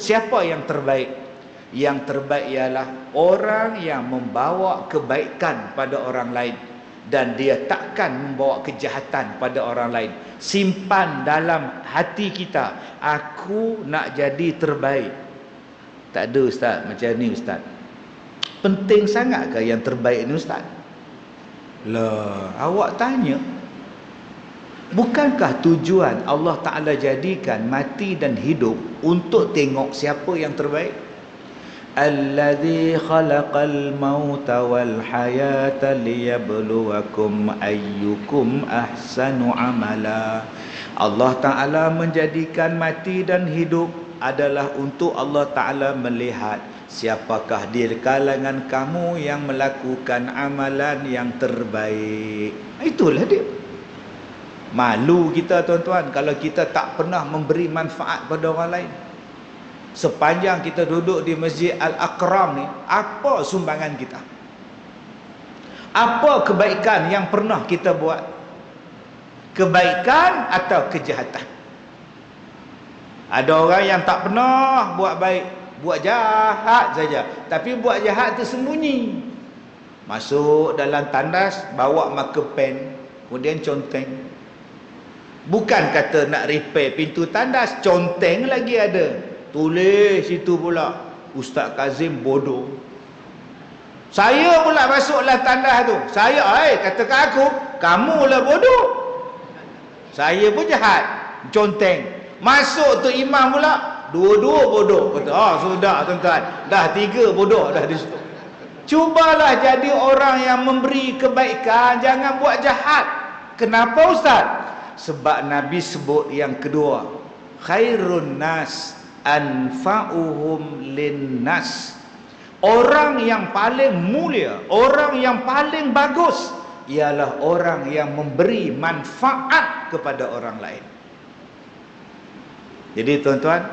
siapa yang terbaik? Yang terbaik ialah orang yang membawa kebaikan pada orang lain, dan dia takkan membawa kejahatan pada orang lain. Simpan dalam hati kita, aku nak jadi terbaik. Tak ada ustaz macam ni ustaz. Penting sangat ke yang terbaik ni ustaz? Lah, awak tanya. Bukankah tujuan Allah Ta'ala jadikan mati dan hidup untuk tengok siapa yang terbaik? Alladzi khalaqal mauta wal hayata liyabluwakum ayyukum ahsanu amala. Allah Ta'ala menjadikan mati dan hidup adalah untuk Allah Ta'ala melihat siapakah di kalangan kamu yang melakukan amalan yang terbaik. Itulah dia. Malu kita tuan-tuan kalau kita tak pernah memberi manfaat pada orang lain. Sepanjang kita duduk di Masjid Al-Akram ni, apa sumbangan kita? Apa kebaikan yang pernah kita buat? Kebaikan atau kejahatan? Ada orang yang tak pernah buat baik, buat jahat saja, tapi buat jahat tu sembunyi. Masuk dalam tandas, bawa marker pen, kemudian conteng. Bukan kata nak repair pintu tandas, conteng lagi ada. Tulis situ pula, Ustaz Kazim bodoh. Saya pula masuklah tandas tu. Saya, katakan aku, kamulah bodoh. Saya pun jahat, conteng. Masuk tu imam pula, dua-dua bodoh. Kata, sudah tuan-tuan, dah 3 bodoh dah di situ. Cubalah jadi orang yang memberi kebaikan, jangan buat jahat. Kenapa Ustaz? Sebab Nabi sebut yang kedua, khairun nas anfa'uhum linnas. Orang yang paling mulia, orang yang paling bagus ialah orang yang memberi manfaat kepada orang lain. Jadi tuan-tuan,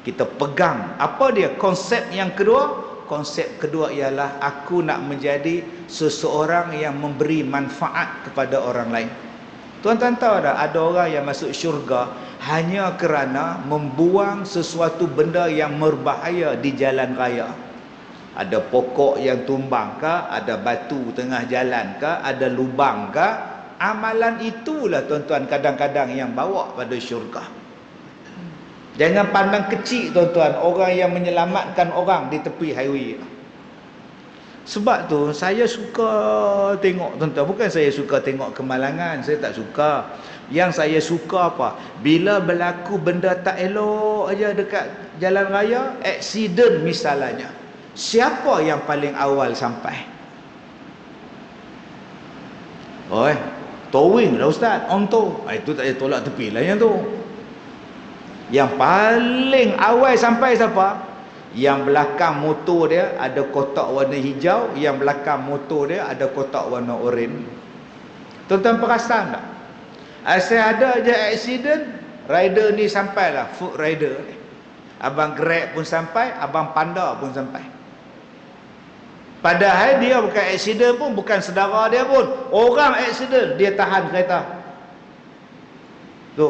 kita pegang apa dia konsep yang kedua? Konsep kedua ialah aku nak menjadi seseorang yang memberi manfaat kepada orang lain. Tuan-tuan tahu tak, ada orang yang masuk syurga hanya kerana membuang sesuatu benda yang berbahaya di jalan raya. Ada pokok yang tumbang ke, ada batu tengah jalan ke, ada lubang ke. Amalan itulah tuan-tuan kadang-kadang yang bawa pada syurga. Jangan pandang kecil tuan-tuan orang yang menyelamatkan orang di tepi highway. Sebab tu saya suka tengok tuan-tuan, bukan saya suka tengok kemalangan, saya tak suka. Yang saya suka apa? Bila berlaku benda tak elok aja dekat jalan raya, aksiden misalnya, siapa yang paling awal sampai? Towing dah ustaz, on tow. Itu tak payah tolak tepi lah yang tu. Yang paling awal sampai siapa? Yang belakang motor dia ada kotak warna hijau, yang belakang motor dia ada kotak warna oranye. Tuan-tuan perasan tak? Asal ada je aksiden, rider ni sampailah, food rider ni. Abang Grab pun sampai, abang Panda pun sampai. Padahal dia bukan aksiden pun, bukan saudara dia pun. Orang aksiden, dia tahan kereta. Tu.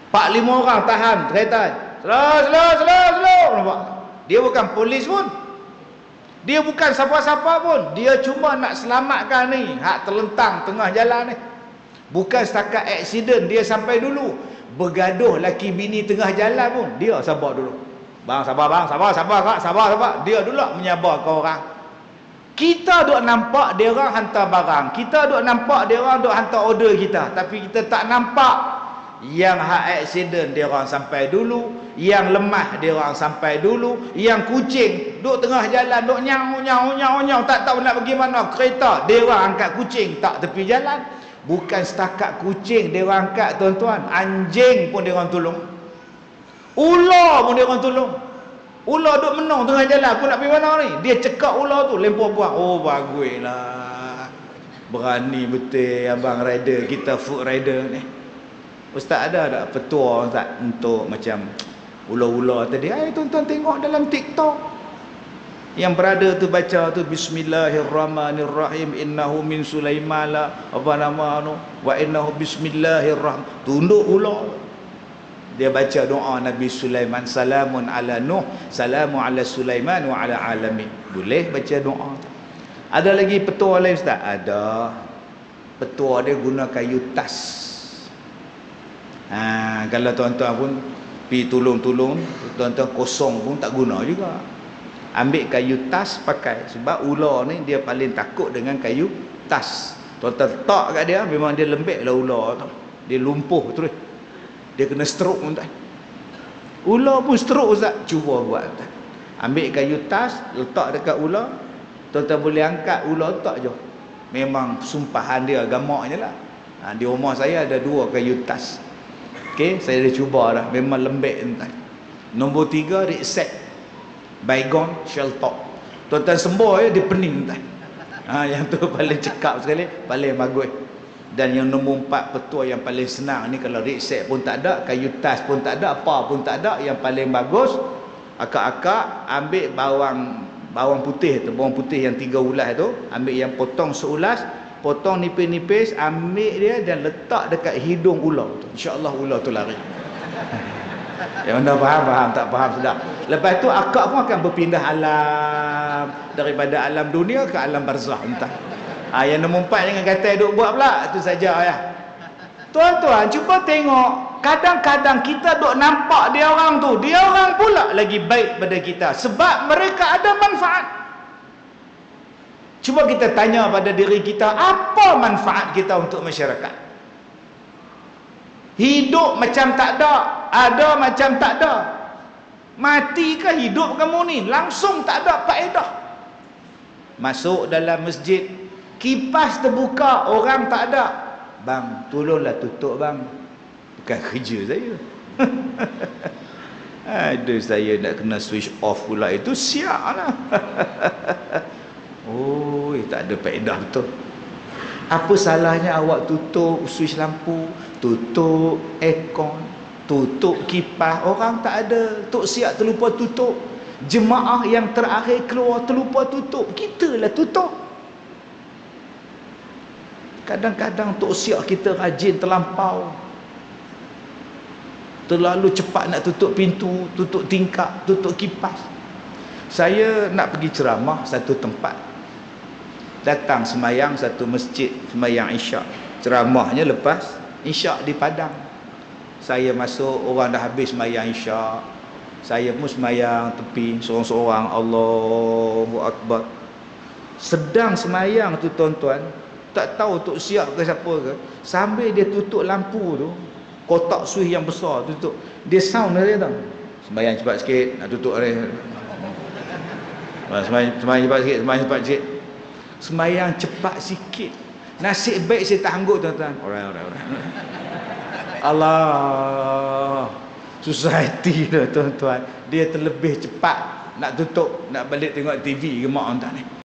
4-5 orang tahan kereta. Slow. Nampak? Dia bukan polis pun. Dia bukan siapa-siapa pun. Dia cuma nak selamatkan ni, hak terlentang tengah jalan ni. Bukan setakat aksiden dia sampai dulu. Bergaduh laki bini tengah jalan pun, dia sabar dulu. Bang, sabar bang, sabar. Dia dulu menyabar ke orang. Kita duk nampak dia orang hantar barang. Kita duk nampak dia orang duk hantar order kita. Tapi kita tak nampak yang hak aksiden dia orang sampai dulu, yang lemah dia orang sampai dulu, yang kucing duk tengah jalan duk nyau tak tahu nak pergi mana, kereta dia orang angkat kucing tak tepi jalan. Bukan setakat kucing dia orang angkat tuan-tuan, anjing pun dia orang tolong, ular pun dia orang tolong. Ular duk menung tengah jalan, aku nak pergi mana ni, dia cekak ular tu, lempar buang. Oh baguslah, berani betul abang rider kita, food rider ni. Ustaz ada tak petua Ustaz untuk macam ular-ular tadi? Tuan-tuan tengok dalam TikTok. Yang berada tu baca tu bismillahirrahmanirrahim, innahu min Sulaiman la apa nama tu, wa innahu bismillahirrahmanirrahim. Tunduk ular. Dia baca doa Nabi Sulaiman, salamun ala Nuh, salamun ala Sulaiman wa ala alamin. Boleh baca doa. Ada lagi petua lain Ustaz? Ada. Petua dia guna kayu tas. Kalau tuan-tuan pun pergi tolong-tolong, tuan-tuan kosong pun tak guna juga. Ambil kayu tas pakai. Sebab ular ni dia paling takut dengan kayu tas. Tuan-tuan letak kat dia, memang dia lembek lah ular tu. Dia lumpuh terus. Dia kena stroke pun tak. Ular pun stroke Ustaz. Cuba buat Ustaz. Ambil kayu tas, letak dekat ular. Tuan-tuan boleh angkat ular tak je. Memang sumpahan dia gamaknya lah. Di rumah saya ada 2 kayu tas. Okey, saya dah cuba dah. Memang lembek Ustaz. Nombor 3, reset. Baygon, shell top. Tuan-tuan sembuh ya, dia pening Ustaz. Yang tu paling cekap sekali, paling bagus. Dan yang nombor 4 petua yang paling senang ni, kalau reset pun tak ada, kayu tas pun tak ada, apa pun tak ada, yang paling bagus akak-akak ambil bawang putih tu, bawang putih yang 3 ulas tu, ambil yang potong seulas, potong nipis-nipis, ambil dia dan letak dekat hidung ular tu. Insya-Allah ular tu lari. Yang anda faham, tak faham sudah. Lepas tu akak pun akan berpindah alam, daripada alam dunia ke alam barzakh entah. Yang nombor 4 jangan kata duk buat pula. Itu saja ya. Tuan-tuan cuba tengok, kadang-kadang kita duk nampak dia orang tu, dia orang pula lagi baik pada kita sebab mereka ada manfaat. Cuba kita tanya pada diri kita, apa manfaat kita untuk masyarakat? Hidup macam tak ada macam tak ada. Mati ke hidup kamu ni? Langsung tak ada faedah. Masuk dalam masjid, kipas terbuka, orang tak ada. Bang, tolonglah tutup bang. Bukan kerja saya. Aduh, saya nak kena switch off pula. Itu siap lah. Oh, tak ada faedah betul. Apa salahnya awak tutup switch lampu, tutup aircon, tutup kipas? Orang tak ada. Tok siap terlupa tutup. Jemaah yang terakhir keluar terlupa tutup. Kita lah tutup. Kadang-kadang tok siap kita rajin terlampau. Terlalu cepat nak tutup pintu, tutup tingkap, tutup kipas. Saya nak pergi ceramah satu tempat. Datang semayang satu masjid, semayang isyak. Ceramahnya lepas isyak di Padang. Saya masuk, orang dah habis semayang isyak. Saya pun semayang tepi, seorang-seorang, Allahu Akbar. Sedang semayang tu tuan-tuan, tak tahu tok siap ke siapa ke, sambil dia tutup lampu tu, kotak switch yang besar tutup, dia sound dia tau, sembahyang cepat sikit, nak tutup ni, sembahyang cepat sikit, sembahyang cepat sikit, sembahyang cepat sikit. Nasib baik saya tak anggut tuan-tuan. Alright. Allah, society dah tuan-tuan, dia terlebih cepat nak tutup, nak balik tengok TV ke mak entah ni.